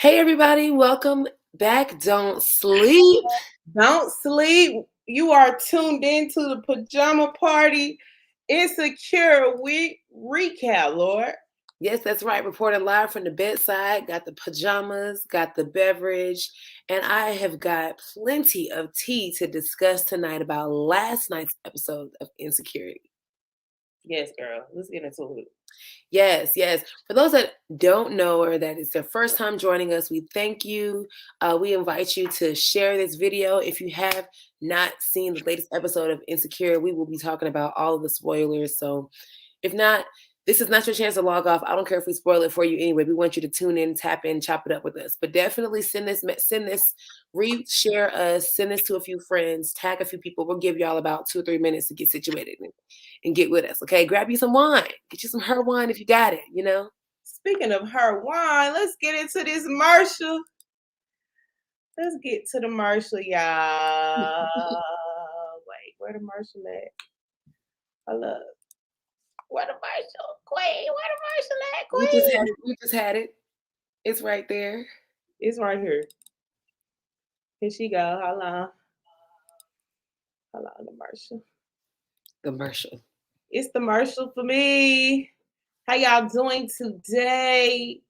Hey everybody, welcome back. Don't sleep. Don't sleep. You are tuned into the pajama party insecure week recap, Lord. Yes, that's right. Reporting live from the bedside. Got the pajamas, got the beverage, and I have got plenty of tea to discuss tonight about last night's episode of Insecurity. Yes, girl. Let's get into it. Yes, yes. For those that don't know or that it's their first time joining us, we thank you. We invite you to share this video. If you have not seen the latest episode of Insecure, we will be talking about all of the spoilers. So if not, this is not your chance to log off. I don't care if we spoil it for you anyway. We want you to tune in, tap in, chop it up with us. But definitely send this, share us, send this to a few friends, tag a few people. We'll give y'all about 2 or 3 minutes to get situated and get with us. Okay, grab you some wine, get you some her wine if you got it. Speaking of her wine, let's get into this Marshall. Let's get to the Marshall, y'all. Wait, where the Marshall at? Hello. Where the Marshall? Queen, where the Marshall at, We just had Queen? it. We just had it. It's right there. It's right here. Here she go. Hold on. Hold on, the Marshall. Commercial. It's the Marshall for me. How y'all doing today?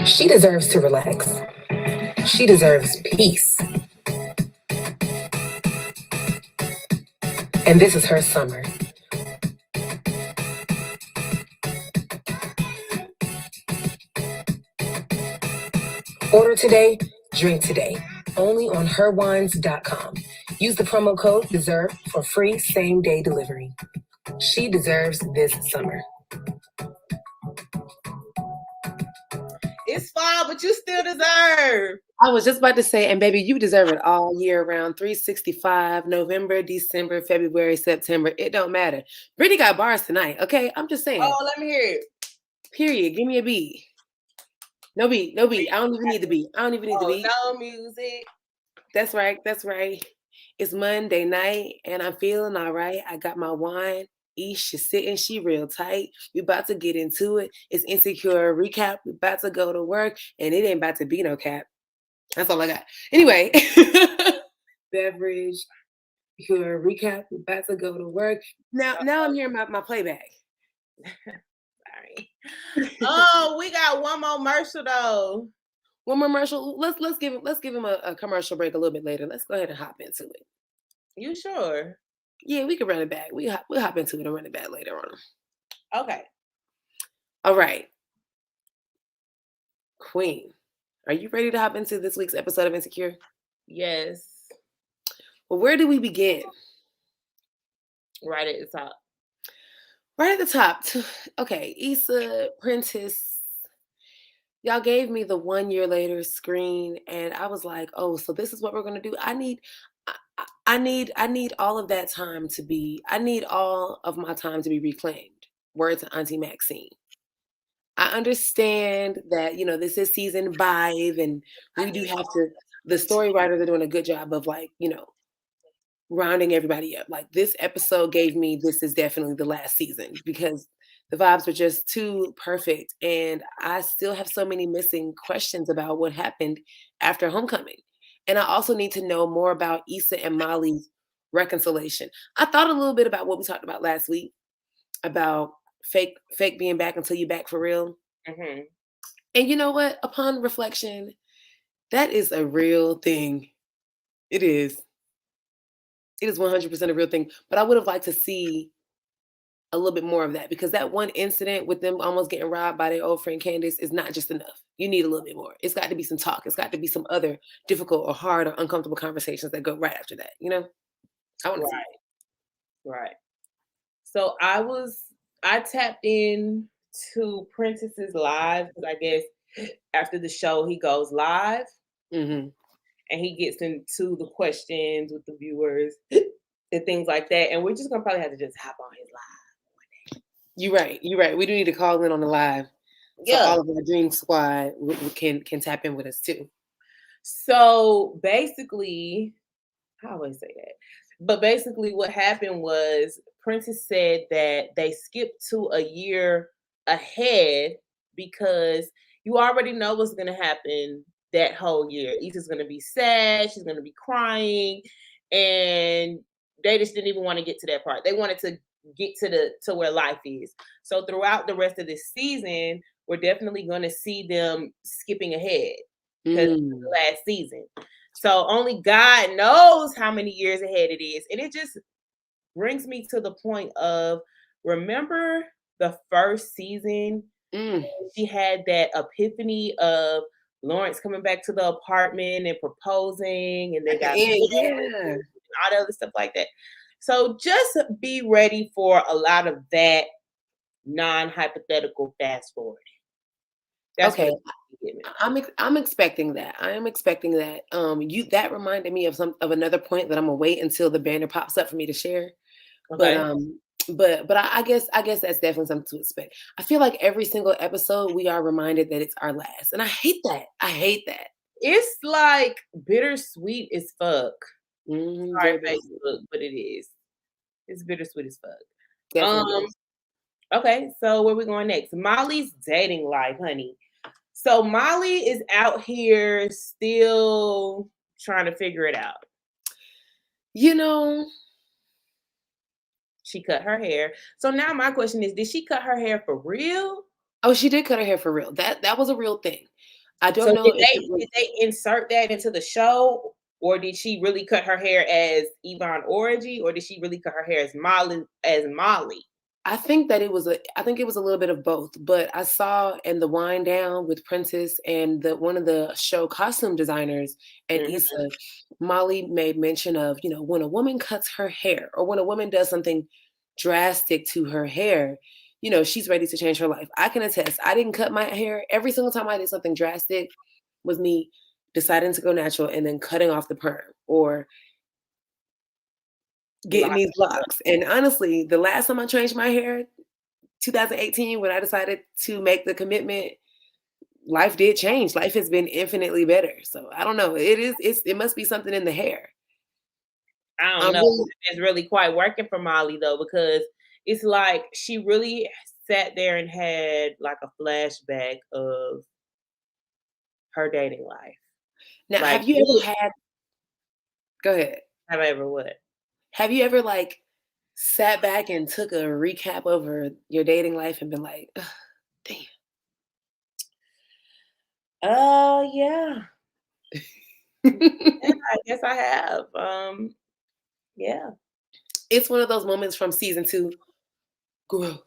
She deserves to relax. She deserves peace. And this is her summer. Order today, drink today. Only on herwines.com. Use the promo code DESERVE for free same-day delivery. She deserves this summer. It's fall, but you still deserve. I was just about to say, and baby, you deserve it all year round, 365, November, December, February, September. It don't matter. Brittany got bars tonight, okay? I'm just saying. Oh, let me hear it. Period. Give me a beat. No beat, no beat. I don't even need the beat. I don't even need the beat. No music. That's right, that's right. It's Monday night, and I'm feeling all right. I got my wine. Ish is sitting, she real tight. We about to get into it. It's Insecure recap. We about to go to work, and it ain't about to be no cap. That's all I got. Anyway, beverage, your recap. We're about to go to work. Now I'm hearing my playback. Sorry. Oh, we got one more Marshall though. One more commercial. Let's give him a commercial break a little bit later. Let's go ahead and hop into it. You sure? Yeah, we can run it back. We'll hop into it and run it back later on. Okay. All right. Queen, are you ready to hop into this week's episode of Insecure? Yes. Well, where do we begin? Right at the top. Right at the top. Okay, Issa, Prentice. Y'all gave me the 1 year later screen, and I was like, oh, so this is what we're gonna do. I need all of that time to be. I need all of my time to be reclaimed. Word to Auntie Maxine. I understand that this is season 5, and we do have to. The story writers are doing a good job of rounding everybody up. Like this episode gave me this is definitely the last season because the vibes were just too perfect, and I still have so many missing questions about what happened after Homecoming. And I also need to know more about Issa and Molly's reconciliation. I thought a little bit about what we talked about last week about fake being back until you back for real. Mm-hmm. And you know what? Upon reflection, that is a real thing. It is. It is 100% a real thing. But I would have liked to see a little bit more of that because that one incident with them almost getting robbed by their old friend Candace is not just enough. You need a little bit more. It's got to be some talk. It's got to be some other difficult or hard or uncomfortable conversations that go right after that. I want to see. Right. So I tapped in to Princess's live because I guess after the show he goes live Mm-hmm. and he gets into the questions with the viewers and things like that. And we're just gonna probably have to just hop on his live. You're right. You're right. We do need to call in on the live. So all of our Dream Squad can tap in with us too. So basically, I always say that. But basically, what happened was Princess said that they skipped to a year ahead because you already know what's going to happen that whole year. Issa's going to be sad, she's going to be crying, and they just didn't even want to get to that part. They wanted to get to where life is. So throughout the rest of this season, we're definitely going to see them skipping ahead because it's the last season. So only God knows how many years ahead it is. And it just brings me to the point of, remember the first season? She had that epiphany of Lawrence coming back to the apartment and proposing, and they got yeah. all the other stuff like that. So just be ready for a lot of that non-hypothetical fast forwarding. That's okay. I'm expecting that. I am expecting that. That reminded me of another point that I'm gonna wait until the banner pops up for me to share. Okay. But I guess that's definitely something to expect. I feel like every single episode we are reminded that it's our last, and I hate that. It's like bittersweet as fuck. Sorry, Very Facebook, but it is. It's bittersweet as fuck. definitely. Okay, so where we going next? Molly's dating life, honey. So Molly is out here still trying to figure it out. You know, she cut her hair. So now my question is, did she cut her hair for real? Oh, she did cut her hair for real. That was a real thing. I don't know did they insert that into the show, or did she really cut her hair as Yvonne Orji, or did she really cut her hair as Molly? I think it was a little bit of both, but I saw in the wind down with Princess and one of the show costume designers and Issa, Molly made mention of, when a woman cuts her hair or when a woman does something drastic to her hair, she's ready to change her life. I can attest, I didn't cut my hair. Every single time I did something drastic was me deciding to go natural and then cutting off the perm or getting these locks. And honestly, the last time I changed my hair, 2018, when I decided to make the commitment, life did change. Life has been infinitely better. So I don't know. It must be something in the hair. I don't know. It's really quite working for Molly though, because it's like she really sat there and had like a flashback of her dating life. Now, have you ever had? Go ahead. Have I ever what? Have you ever like sat back and took a recap over your dating life and been like, damn? Yeah. Yeah, I guess I have. Yeah. It's one of those moments from season 2, growth,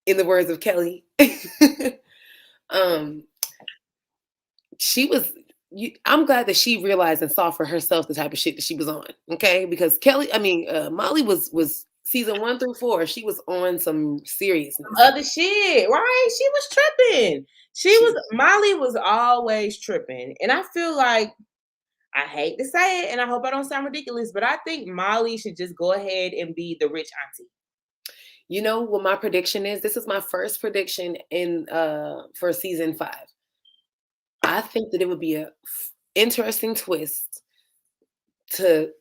in the words of Kelly. I'm glad that she realized and saw for herself the type of shit that she was on. Okay, because Molly was season 1 through 4. She was on some seriousness, other shit, right? She was tripping. Molly was always tripping, and I feel like, I hate to say it, and I hope I don't sound ridiculous, but I think Molly should just go ahead and be the rich auntie. You know what my prediction is? This is my first prediction for season 5. I think that it would be a interesting twist to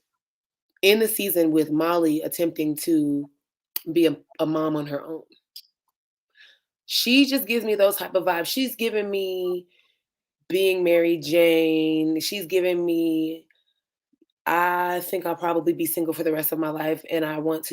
end the season with Molly attempting to be a mom on her own. She just gives me those type of vibes. She's giving me being Mary Jane. She's giving me, I think I'll probably be single for the rest of my life, and I want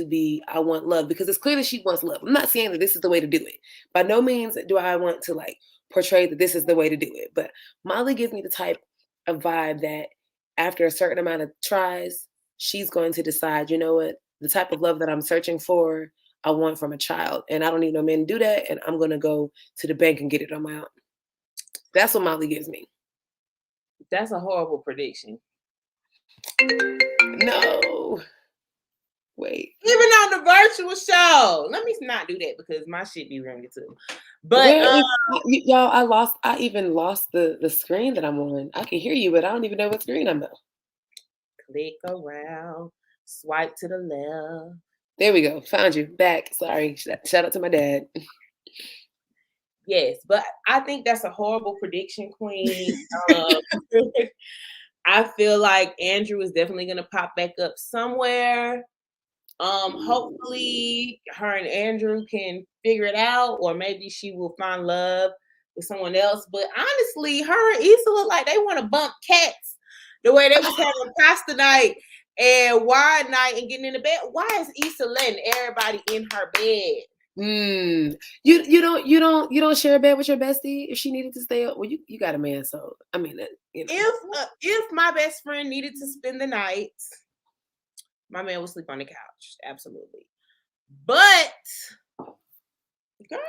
love, because it's clear that she wants love. I'm not saying that this is the way to do it. By no means do I want to like portray that this is the way to do it. But Molly gives me the type of vibe that after a certain amount of tries, she's going to decide, you know what, the type of love that I'm searching for, I want from a child. And I don't need no man to do that. And I'm going to go to the bank and get it on my own. That's what Molly gives me. That's a horrible prediction. No. Wait. Even on the virtual show. Let me not do that because my shit be ringing too. But y'all, I even lost the screen that I'm on. I can hear you, but I don't even know what screen I'm on. Click around, swipe to the left. There we go. Found you. Back. Sorry. Shout out to my dad. Yes, but I think that's a horrible prediction, Queen. I feel like Andrew is definitely gonna pop back up somewhere. Hopefully her and Andrew can figure it out, or maybe she will find love with someone else. But honestly, her and Issa look like they want to bump cats the way they was having pasta night and wine night and getting in the bed. Why is Issa letting everybody in her bed? You don't share a bed with your bestie if she needed to stay up. Well, you got a man, so I mean, you know. If my best friend needed to spend the night, my man would sleep on the couch, absolutely. But girl,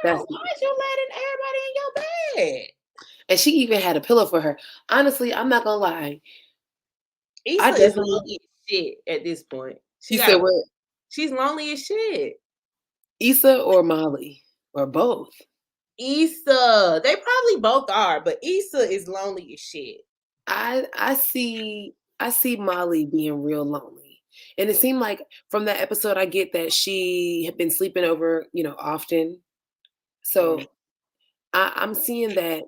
why is you letting everybody in your bed? And she even had a pillow for her. Honestly, I'm not gonna lie. Issa is lonely as shit at this point. You said what? She's lonely as shit. Issa or Molly or both? Issa. They probably both are, but Issa is lonely as shit. I see Molly being real lonely. And it seemed like from that episode, I get that she had been sleeping over, often. So I'm seeing that.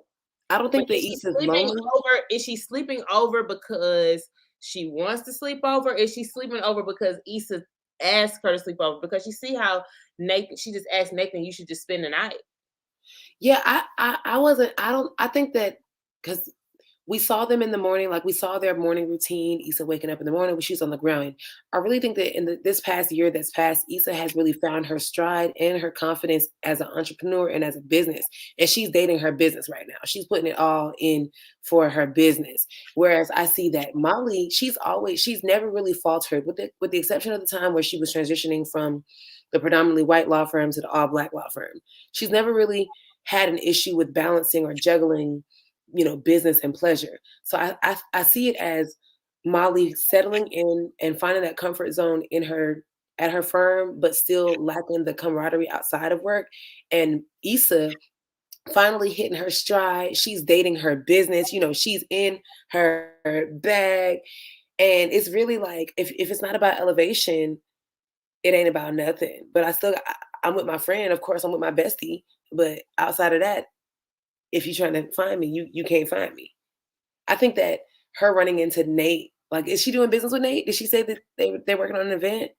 I don't think that Issa's lonely. Is she sleeping over because she wants to sleep over? Is she sleeping over because Issa asked her to sleep over? Because you see how Nathan, she just asked Nathan, you should just spend the night. Yeah, I think that because we saw them in the morning, like we saw their morning routine, Issa waking up in the morning when she's on the ground. I really think that in this past year that's passed, Issa has really found her stride and her confidence as an entrepreneur and as a business. And she's dating her business right now. She's putting it all in for her business. Whereas I see that Molly, she's never really faltered with the exception of the time where she was transitioning from the predominantly white law firm to the all Black law firm. She's never really had an issue with balancing or juggling business and pleasure. So I see it as Molly settling in and finding that comfort zone at her firm, but still lacking the camaraderie outside of work. And Issa finally hitting her stride. She's dating her business. She's in her bag. And it's really like, if it's not about elevation, it ain't about nothing. But I'm with my friend. Of course, I'm with my bestie. But outside of that, if you're trying to find me, you can't find me. I think that her running into Nate, like, is she doing business with Nate? Did she say that they're working on an event?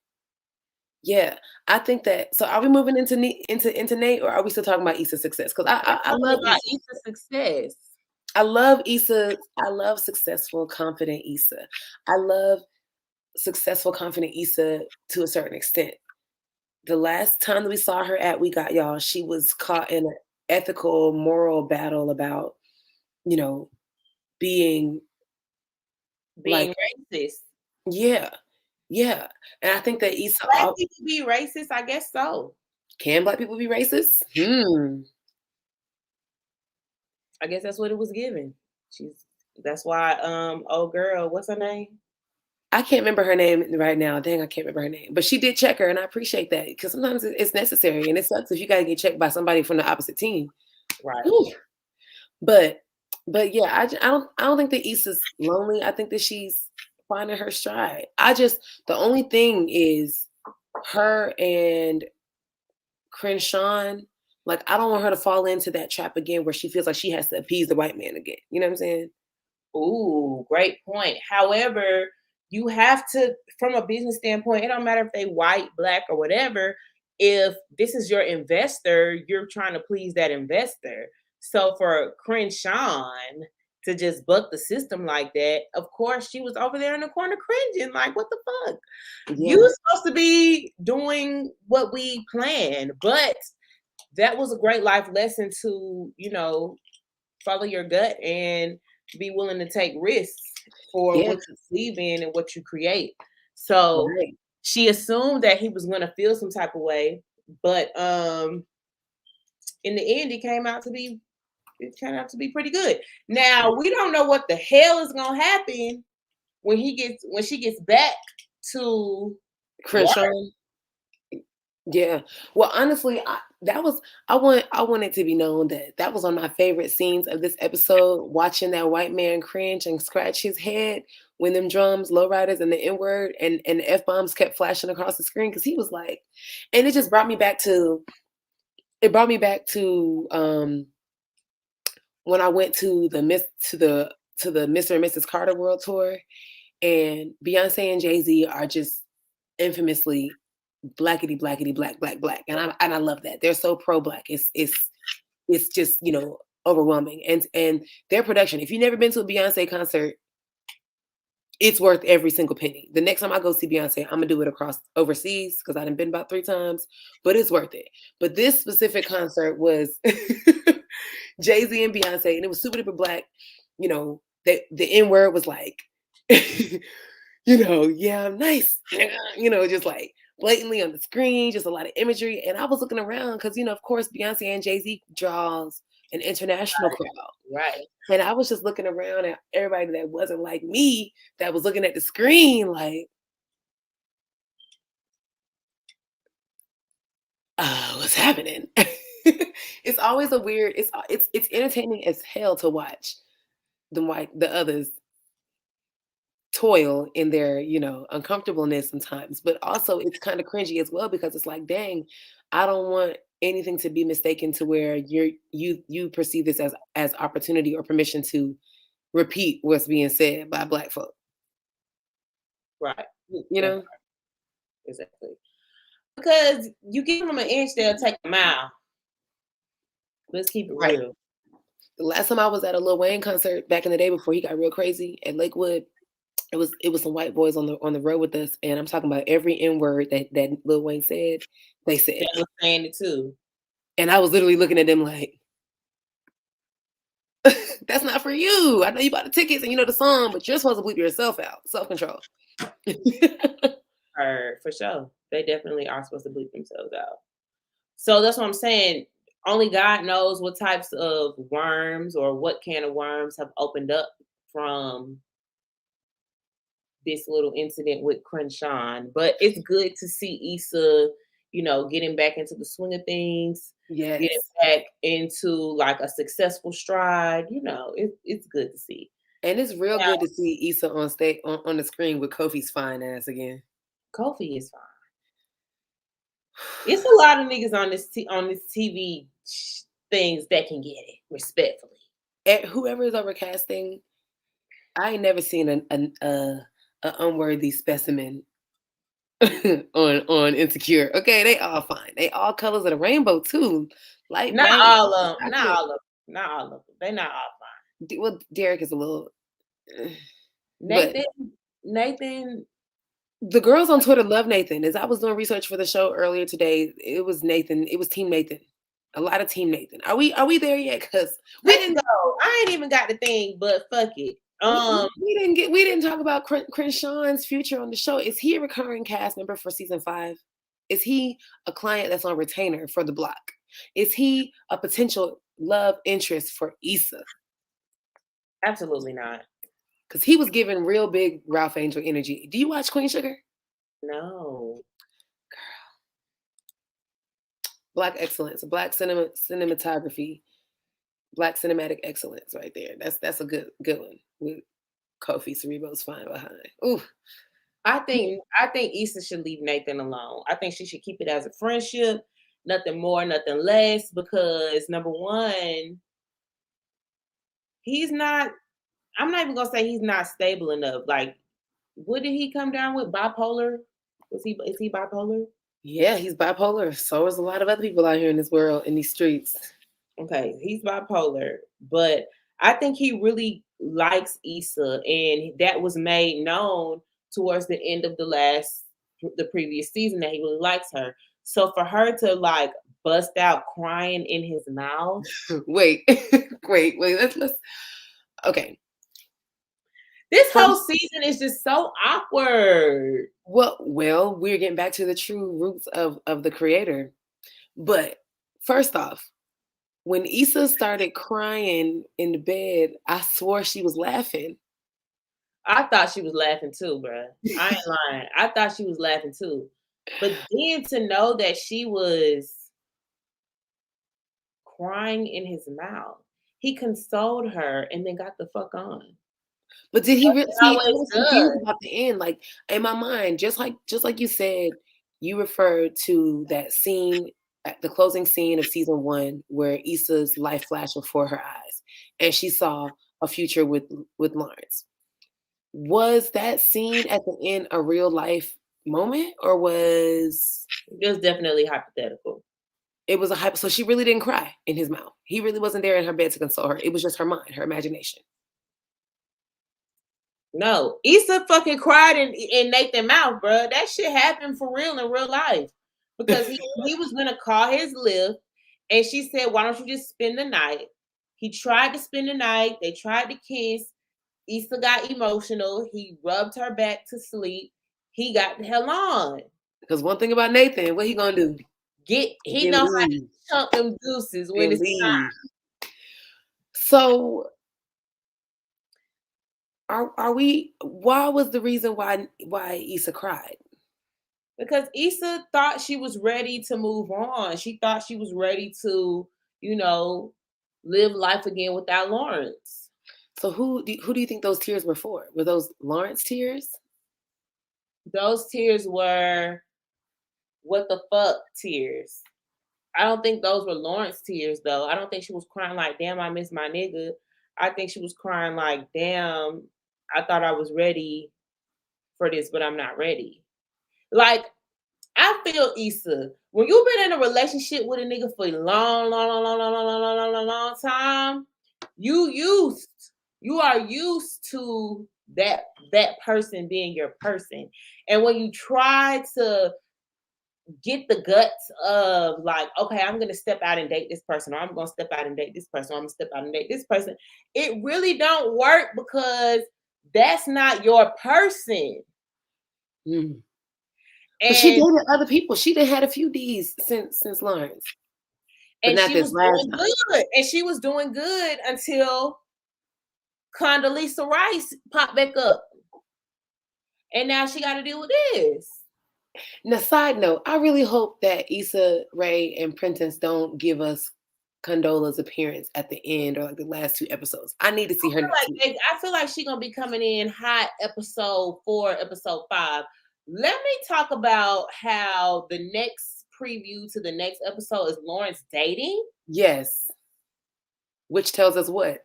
Yeah, I think that. So are we moving into Nate, or are we still talking about Issa's success? Because I love Issa's success. I love Issa. I love successful, confident Issa. I love successful, confident Issa to a certain extent. The last time that we saw her at We Got Y'all, she was caught in an ethical, moral battle about, being like racist. Yeah. And I think that Issa. Black people be racist? I guess so. Can Black people be racist? I guess that's what it was given. That's why old girl, what's her name? I can't remember her name right now. Dang, I can't remember her name. But she did check her, and I appreciate that, because sometimes it's necessary, and it sucks if you got to get checked by somebody from the opposite team. Right. Ooh. But yeah, I don't think that Issa's lonely. I think that she's finding her stride. The only thing is her and Crenshaw. Like, I don't want her to fall into that trap again where she feels like she has to appease the white man again. You know what I'm saying? Ooh, great point. However, you have to, from a business standpoint, it don't matter if they white, Black, or whatever. If this is your investor, you're trying to please that investor. So for Crenshaw to just buck the system like that, of course, she was over there in the corner cringing, like, what the fuck? Yeah. You were supposed to be doing what we planned, but that was a great life lesson to, follow your gut and be willing to take risks for what you believe in and what you create. So she assumed that he was going to feel some type of way, but in the end, it turned out to be pretty good. Now, we don't know what the hell is going to happen when she gets back to Crenshaw. Yeah. Well, honestly, I want it to be known that was one of my favorite scenes of this episode, watching that white man cringe and scratch his head when them drums, lowriders, and the N-word and the F-bombs kept flashing across the screen, because he was like, and it just brought me back to when I went to the to the Mr. and Mrs. Carter World Tour, and Beyonce and Jay-Z are just infamously blackity blackity black black black, and I love that. They're so pro black. It's just, you know, overwhelming. And their production. If you've never been to a Beyonce concert, it's worth every single penny. The next time I go see Beyonce, I'm gonna do it across overseas because I done been about 3 times, but it's worth it. But this specific concert was Jay-Z and Beyonce, and it was super duper black. You know, the N-word was like, you know, yeah, I'm nice. You know, just like blatantly on the screen, just a lot of imagery. And I was looking around because, you know, of course, Beyonce and Jay-Z draws an international crowd. Right. And I was just looking around at everybody that wasn't like me, that was looking at the screen like, what's happening? It's always a weird, it's entertaining as hell to watch the others toil in their, you know, uncomfortableness sometimes, but also it's kind of cringy as well because it's like, dang, I don't want anything to be mistaken to where you perceive this as opportunity or permission to repeat what's being said by black folk. Right. You know? Exactly. Because you give them an inch, they'll take a mile. Let's keep it Right. real. The last time I was at a Lil Wayne concert back in the day before he got real crazy at Lakewood, it was some white boys on the road with us, and I'm talking about every N-word that Lil Wayne said, they said. They was saying it too. And I was literally looking at them like, that's not for you. I know you bought the tickets and you know the song, but you're supposed to bleep yourself out. Self-control. For sure. They definitely are supposed to bleep themselves out. So that's what I'm saying. Only God knows what types of worms or what can of worms have opened up from this little incident with Crenshaw. But it's good to see Issa, you know, getting back into the swing of things, Yes. getting back into like a successful stride. You know, it's good to see. And it's real good to see Issa on stage on the screen with Kofi's fine ass again. Kofi is fine. It's a lot of niggas on this TV things that can get it respectfully. And whoever is overcasting, I ain't never seen an unworthy specimen on Insecure. Okay, they all fine. They all colors of the rainbow too. Light Not bright. all of them. Not all of them. Not all of them. They not all fine. Well, Derek is a little. Nathan. The girls on Twitter love Nathan. As I was doing research for the show earlier today, it was Nathan. It was Team Nathan. A lot of Team Nathan. Are we there yet? Because we didn't go. I ain't even got the thing, but fuck it. We didn't talk about Crenshawn's future on the show. Is he a recurring cast member for season 5? Is he a client that's on retainer for the block? Is he a potential love interest for Issa? Absolutely not. Because he was giving real big Ralph Angel energy. Do you watch Queen Sugar? No. Girl. Black excellence, black cinematography, black cinematic excellence right there. That's a good one with Kofi Cerebo's fine behind. Ooh. I think Issa should leave Nathan alone. I think she should keep it as a friendship, nothing more, nothing less, because number one, he's not, I'm not even gonna say he's not stable enough. Like, what did he come down with? Bipolar? Is he bipolar? Yeah, he's bipolar. So is a lot of other people out here in this world, in these streets. Okay, he's bipolar, but I think he really likes Issa, and that was made known towards the end of the previous season that he really likes her. So for her to like bust out crying in his mouth. wait, let's okay. This whole season is just so awkward. Well, we're getting back to the true roots of the creator. But first off, when Issa started crying in the bed, I swore she was laughing. I thought she was laughing too, bruh. I ain't lying. I thought she was laughing too. But then to know that she was crying in his mouth, he consoled her and then got the fuck on. But did he really? See, I was confused about the end. Like in my mind, just like you said, you referred to that scene, the closing scene of season 1, where Issa's life flashed before her eyes, and she saw a future with Lawrence. Was that scene at the end a real life moment, or was It was definitely hypothetical. it was a hype? So she really didn't cry in his mouth. He really wasn't there in her bed to console her. It was just her mind, her imagination. No, Issa fucking cried in Nathan's mouth, bro. That shit happened for real in real life. Because he was gonna call his lift, and she said, "Why don't you just spend the night?" He tried to spend the night. They tried to kiss. Issa got emotional. He rubbed her back to sleep. He got the hell on. Because one thing about Nathan, what he gonna do? He Then know how to leave. chunk them deuces when Then it's time. leave. So are we? Why was the reason why Issa cried? Because Issa thought she was ready to move on. She thought she was ready to, live life again without Lawrence. So who do you think those tears were for? Were those Lawrence tears? Those tears were what the fuck tears. I don't think those were Lawrence tears, though. I don't think she was crying like, damn, I miss my nigga. I think she was crying like, damn, I thought I was ready for this, but I'm not ready. Like, I feel Issa, when you've been in a relationship with a nigga for a long time, you are used to that person being your person. And when you try to get the guts of like, okay, I'm gonna step out and date this person, or I'm gonna step out and date this person, or I'm gonna step out and date this person, it really don't work because that's not your person. Mm. But she dated other people. She done had a few D's since Lawrence. But and not she this was last doing time. good. And she was doing good until Condoleezza Rice popped back up. And now she got to deal with this. Now, side note, I really hope that Issa Rae and Prentice don't give us Condola's appearance at the end or like the last 2 episodes. I need to see her next week. I feel like she's gonna be coming in hot episode 4, episode 5. Let me talk about how the next preview to the next episode is Lawrence dating. Yes. Which tells us what?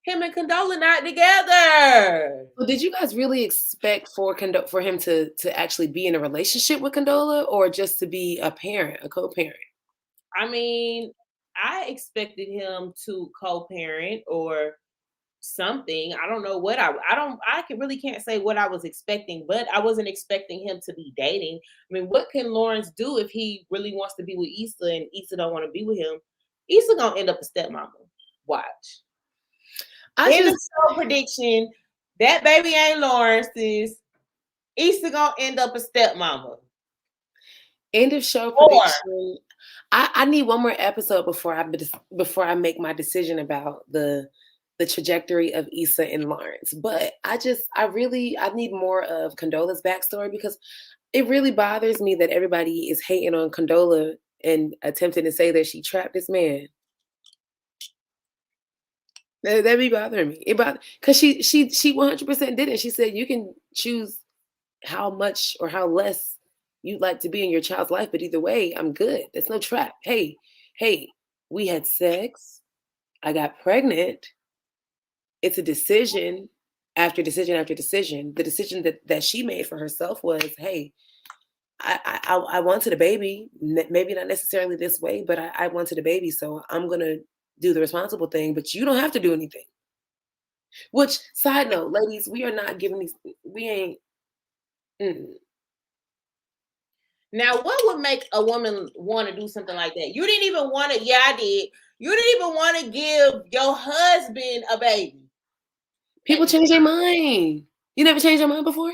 Him and Condola not together. Well, did you guys really expect for him to actually be in a relationship with Condola, or just to be a parent, a co-parent? I mean, I expected him to co-parent or something. I don't know what I really can't say what I was expecting, but I wasn't expecting him to be dating. I mean, what can Lawrence do if he really wants to be with Issa and Issa don't want to be with him? Issa gonna end up a stepmama. Watch. The show prediction, that baby ain't Lawrence's. Issa gonna end up a stepmama. End of show prediction. I need one more episode before I make my decision about the trajectory of Issa and Lawrence. But I need more of Condola's backstory, because it really bothers me that everybody is hating on Condola and attempting to say that she trapped this man. That be bothering me. Because she 100% didn't. She said you can choose how much or how less you'd like to be in your child's life, but either way, I'm good. There's no trap. Hey, we had sex. I got pregnant. It's a decision after decision after decision. The decision that she made for herself was, hey, I wanted a baby. Maybe not necessarily this way, but I wanted a baby, so I'm gonna do the responsible thing. But you don't have to do anything. Which, side note, ladies, we are not giving these. We ain't. Now, what would make a woman want to do something like that? You didn't even want to. Yeah, I did. You didn't even want to give your husband a baby. People change their mind. You never changed your mind before?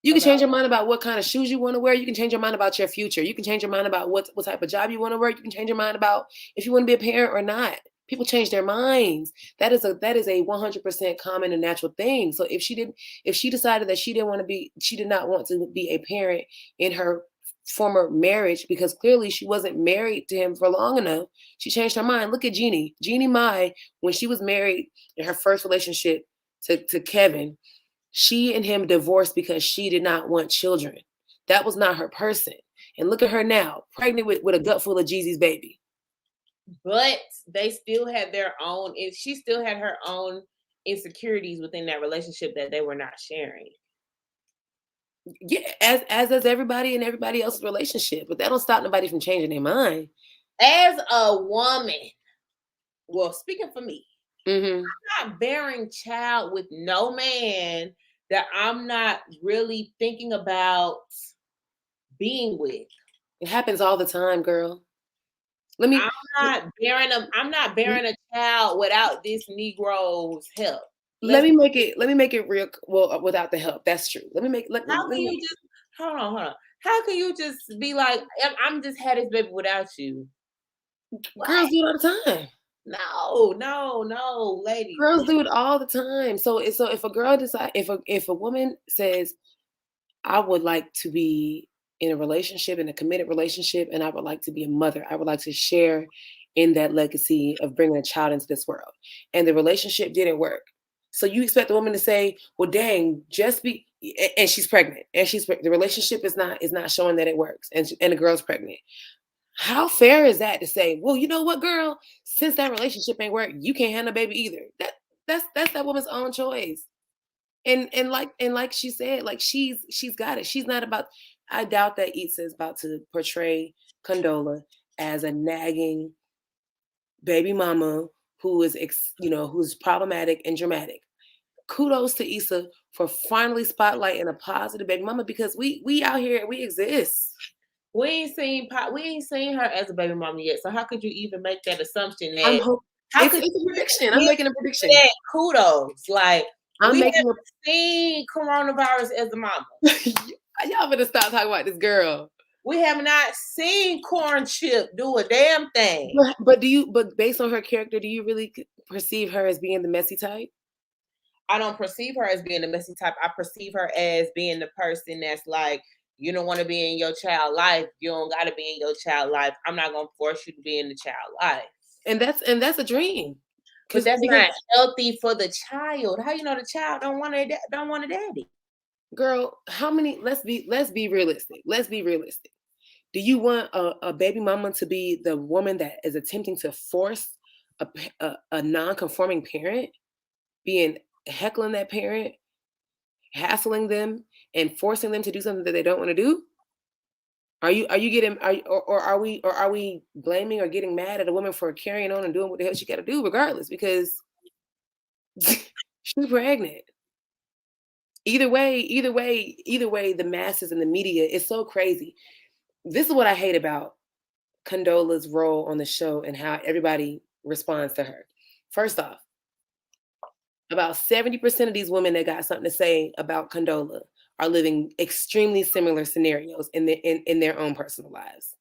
You can change your mind about what kind of shoes you want to wear. You can change your mind about your future. You can change your mind about what type of job you want to work. You can change your mind about if you want to be a parent or not. People change their minds. That is a 100% common and natural thing. So if she decided that she did not want to be a parent in her former marriage, because clearly she wasn't married to him for long enough, she changed her mind. Look at Jeannie Mai, when she was married in her first relationship to Kevin. She and him divorced because she did not want children. That was not her person. And look at her now, pregnant with a gut full of Jeezy's baby. but they still had their own. If she still had her own insecurities within that relationship that they were not sharing. Yeah, as does everybody in everybody else's relationship, but that don't stop nobody from changing their mind. As a woman, well, speaking for me, Hmm. I'm not bearing child with no man that I'm not really thinking about being with. It happens all the time, girl. Let me I'm not bearing a child without this Negro's help. let Let's me make it let me make it real. Well, without the help, that's true. Let me make let, How let can me you just hold on. How can you just be like, I'm just had this baby without you? Girls What? do it all the time. No, ladies. Girls do it all the time. So if a girl decide if a woman says, I would like to be in a relationship, in a committed relationship, and I would like to be a mother. I would like to share in that legacy of bringing a child into this world. And the relationship didn't work. So you expect the woman to say, "Well, dang, just be," and she's pregnant, and the relationship is not showing that it works, and the girl's pregnant. How fair is that to say, "Well, you know what, girl, since that relationship ain't work, you can't have a baby either." That's that woman's own choice. And like she said, like she's got it. She's not about. I doubt that Issa is about to portray Condola as a nagging baby mama who is who's problematic and dramatic. Kudos to Issa for finally spotlighting a positive baby mama, because we out here, we exist. We ain't seen her as a baby mama yet. So how could you even make that assumption I'm that hope how it's could it's a you prediction. I'm give making a prediction. that kudos? Like I'm we making haven't seen coronavirus as a mama. Y'all better stop talking about this girl. We have not seen Corn Chip do a damn thing. But based on her character, do you really perceive her as being the messy type? I don't perceive her as being the messy type. I perceive her as being the person that's like, you don't want to be in your child life. You don't got to be in your child life. I'm not gonna force you to be in the child life. And that's a dream. But that's Because not healthy for the child. How you know the child don't want a daddy? girl, how many? Let's be realistic. Let's be realistic. Do you want a baby mama to be the woman that is attempting to force a non-conforming parent, being heckling that parent, hassling them, and forcing them to do something that they don't want to do? Are you getting or are we blaming or getting mad at a woman for carrying on and doing what the hell she got to do regardless, because she's pregnant? Either way, the masses and the media is so crazy. This is what I hate about Condola's role on the show and how everybody responds to her. First off, about 70% of these women that got something to say about Condola are living extremely similar scenarios in their own personal lives.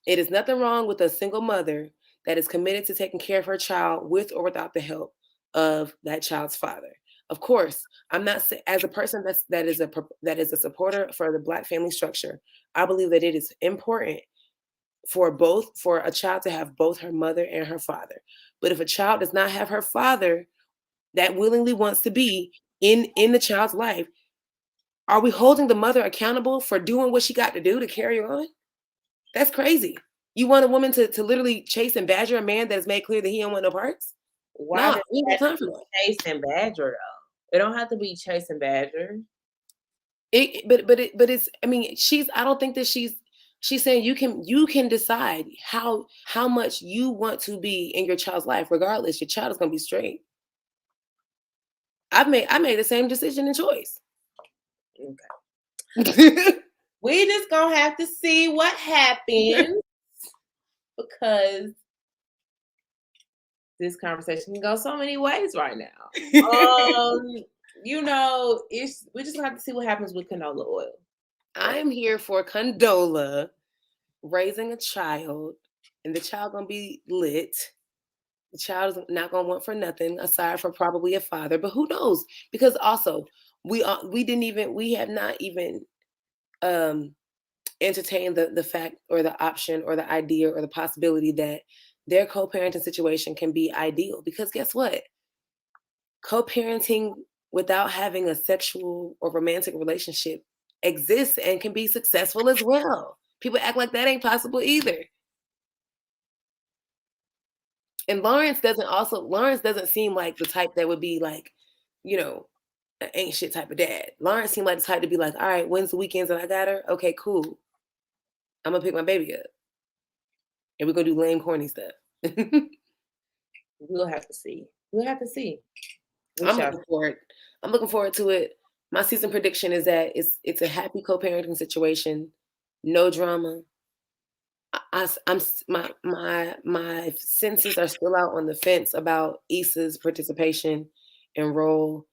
It is nothing wrong with a single mother that is committed to taking care of her child with or without the help of that child's father. Of course, I'm not as a person that is a supporter for the Black family structure. I believe that it is important for a child to have both her mother and her father. But if a child does not have her father that willingly wants to be in the child's life, are we holding the mother accountable for doing what she got to do to carry on? That's crazy. You want a woman to literally chase and badger a man that has made clear that he don't want no parts? Why No, does we it ain't got have to time for be that. Chase and Badger though? It don't have to be Chase and Badger. But it's, I mean, I don't think that she's saying you can decide how much you want to be in your child's life. Regardless, your child is gonna be straight. I made the same decision and choice. Okay. We just gonna have to see what happens because this conversation can go so many ways right now. We just gonna have to see what happens with canola oil. I am here for Condola raising a child, and the child gonna be lit. The child is not gonna want for nothing aside from probably a father, but who knows? Because also we have not even entertained the fact or the option or the idea or the possibility that their co-parenting situation can be ideal. Because guess what? Co-parenting without having a sexual or romantic relationship exists and can be successful as well. People act like that ain't possible either. And Lawrence doesn't seem like the type that would be like, you know, an ain't shit type of dad. Lawrence seemed like the type to be like, all right, when's the weekends that I got her? Okay, cool. I'm gonna pick my baby up. And we're gonna do lame, corny stuff. We'll have to see. We'll have to see. We I'm shall. looking forward. I'm looking forward to it. My season prediction is that it's a happy co-parenting situation, no drama. My senses are still out on the fence about Issa's participation and role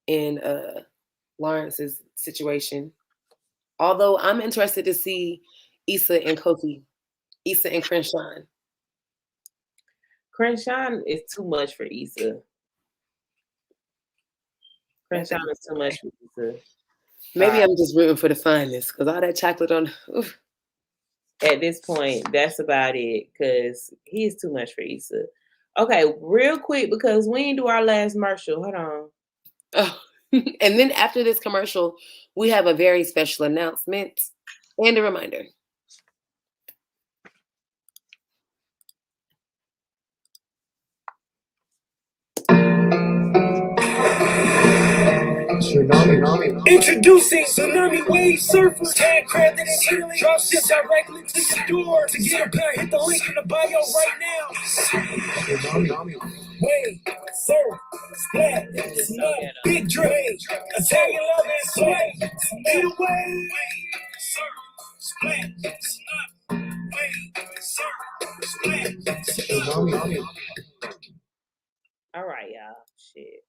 in Lawrence's situation. Although I'm interested to see Issa and Kofi, Issa and Crenshaw. Crenshaw is too much for Issa. Crenshaw is too much for Issa. Maybe I'm just rooting for the fineness because all that chocolate on. Oof. At this point, that's about it because he's too much for Issa. Okay, real quick because we didn't do our last commercial. Hold on. Oh. And then after this commercial, we have a very special announcement and a reminder. Tsunami. Introducing Tsunami Wave Surfers. Handcrafted and Italy. Drop ships directly to your door. To get a pair, hit the link in the bio right now. Wave, surf, splat, snap, big drink. Italian love and sway. Either way. Surf, splat, snap, wave, surf, splat. All right, y'all. Shit.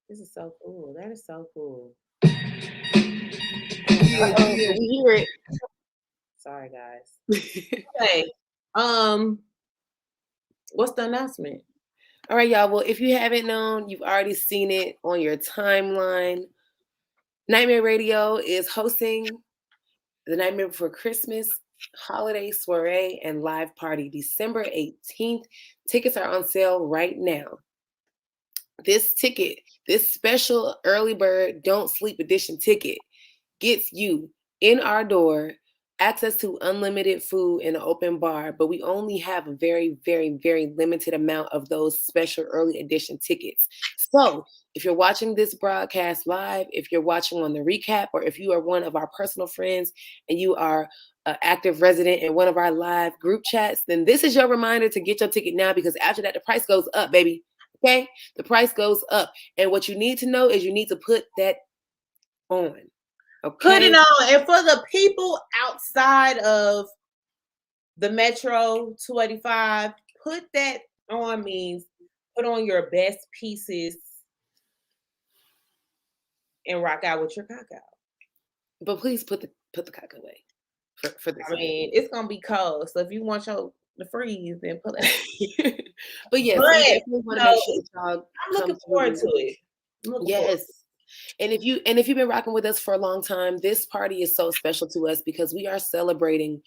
This is so cool. That is so cool. We hear it. Sorry, guys. Okay. What's the announcement? All right, y'all. Well, if you haven't known, you've already seen it on your timeline. Nightmare Radio is hosting the Nightmare Before Christmas holiday soiree and live party December 18th. Tickets are on sale right now. This ticket, this special early bird don't sleep edition ticket gets you in our door, access to unlimited food in an open bar, but we only have a very, very, very limited amount of those special early edition tickets. So if you're watching this broadcast live, if you're watching on the recap, or if you are one of our personal friends and you are an active resident in one of our live group chats, then this is your reminder to get your ticket now, because after that, the price goes up, baby. Okay? The price goes up. And what you need to know is you need to put that on. Okay? Put it on. And for the people outside of the Metro 285, put that on means put on your best pieces and rock out with your cock out. But please put the cock away for this. I mean, it's gonna be cold. So if you want the freeze, then put it. But yes, I'm looking forward to it. Yes. And if you've been rocking with us for a long time, this party is so special to us because we are celebrating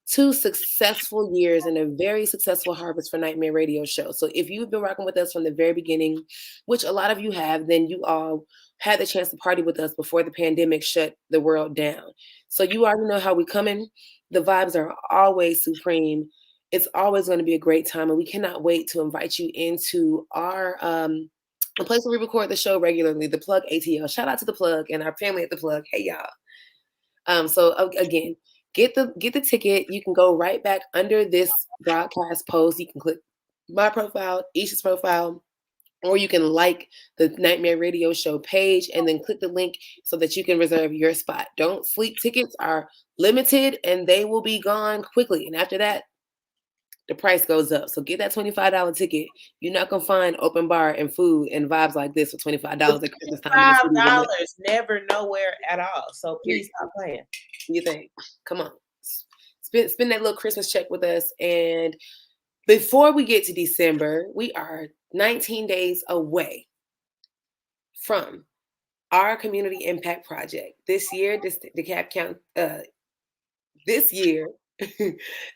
2 successful years and a very successful harvest for Nightmare Radio Show. So if you've been rocking with us from the very beginning, which a lot of you have, then you all had the chance to party with us before the pandemic shut the world down. So you already know how we coming. The vibes are always supreme. It's always going to be a great time, and we cannot wait to invite you into our a place where we record the show regularly, the Plug ATL. Shout out to the Plug and our family at the Plug. Hey y'all. So again, get the ticket. You can go right back under this broadcast post. You can click my profile, Isha's profile, or you can like the Nightmare Radio Show page and then click the link so that you can reserve your spot. Don't sleep. Tickets are limited and they will be gone quickly. And after that, the price goes up. So get that $25 ticket. You're not going to find open bar and food and vibes like this for $25 at Christmas time. $5, never nowhere at all. So please stop playing. You think? Come on. Spend that little Christmas check with us. And before we get to December, we are 19 days away from our community impact project. This year, this year,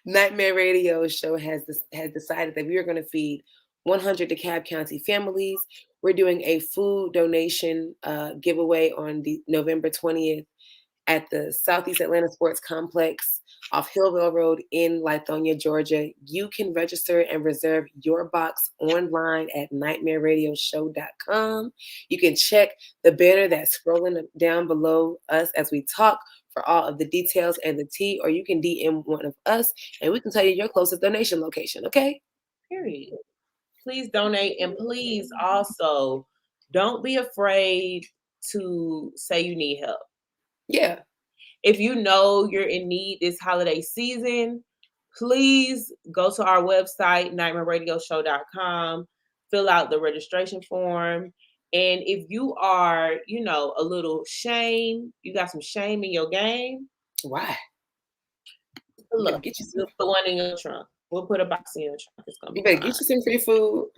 Nightmare Radio Show has decided that we are going to feed 100 DeKalb County families. We're doing a food donation giveaway on November 20th. at the Southeast Atlanta Sports Complex off Hillville Road in Lithonia, Georgia. You can register and reserve your box online at nightmareradioshow.com. You can check the banner that's scrolling down below us as we talk for all of the details and the tea, or you can DM one of us and we can tell you your closest donation location, okay? Period. Please donate, and please also don't be afraid to say you need help. Yeah. If you know you're in need this holiday season, please go to our website, nightmareradioshow.com, fill out the registration form. And if you are, a little shame, you got some shame in your game, Why? look, Get you we'll some, put one in your trunk. We'll put a box in your trunk. It's gonna you be better fine. get you some free food.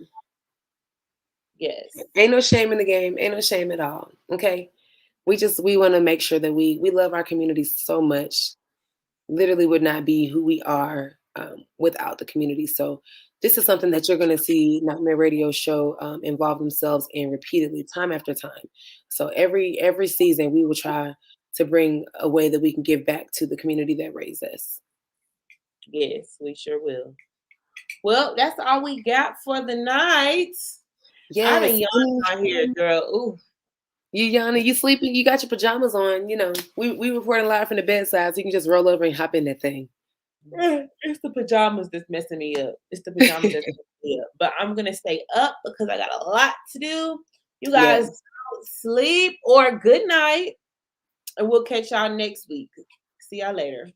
Yes. Ain't no shame in the game. Ain't no shame at all. Okay. We want to make sure that we love our community so much. Literally would not be who we are without the community. So this is something that you're going to see Nightmare Radio Show involve themselves in repeatedly, time after time. So every season, we will try to bring a way that we can give back to the community that raised us. Yes, we sure will. Well, that's all we got for the night. Yes. I done yawned out here, girl. Ooh. You yawning, you sleeping, you got your pajamas on, we reporting live from the bedside, so you can just roll over and hop in that thing. It's the pajamas that's messing me up. But I'm going to stay up because I got a lot to do. You guys don't sleep, or good night. And we'll catch y'all next week. See y'all later.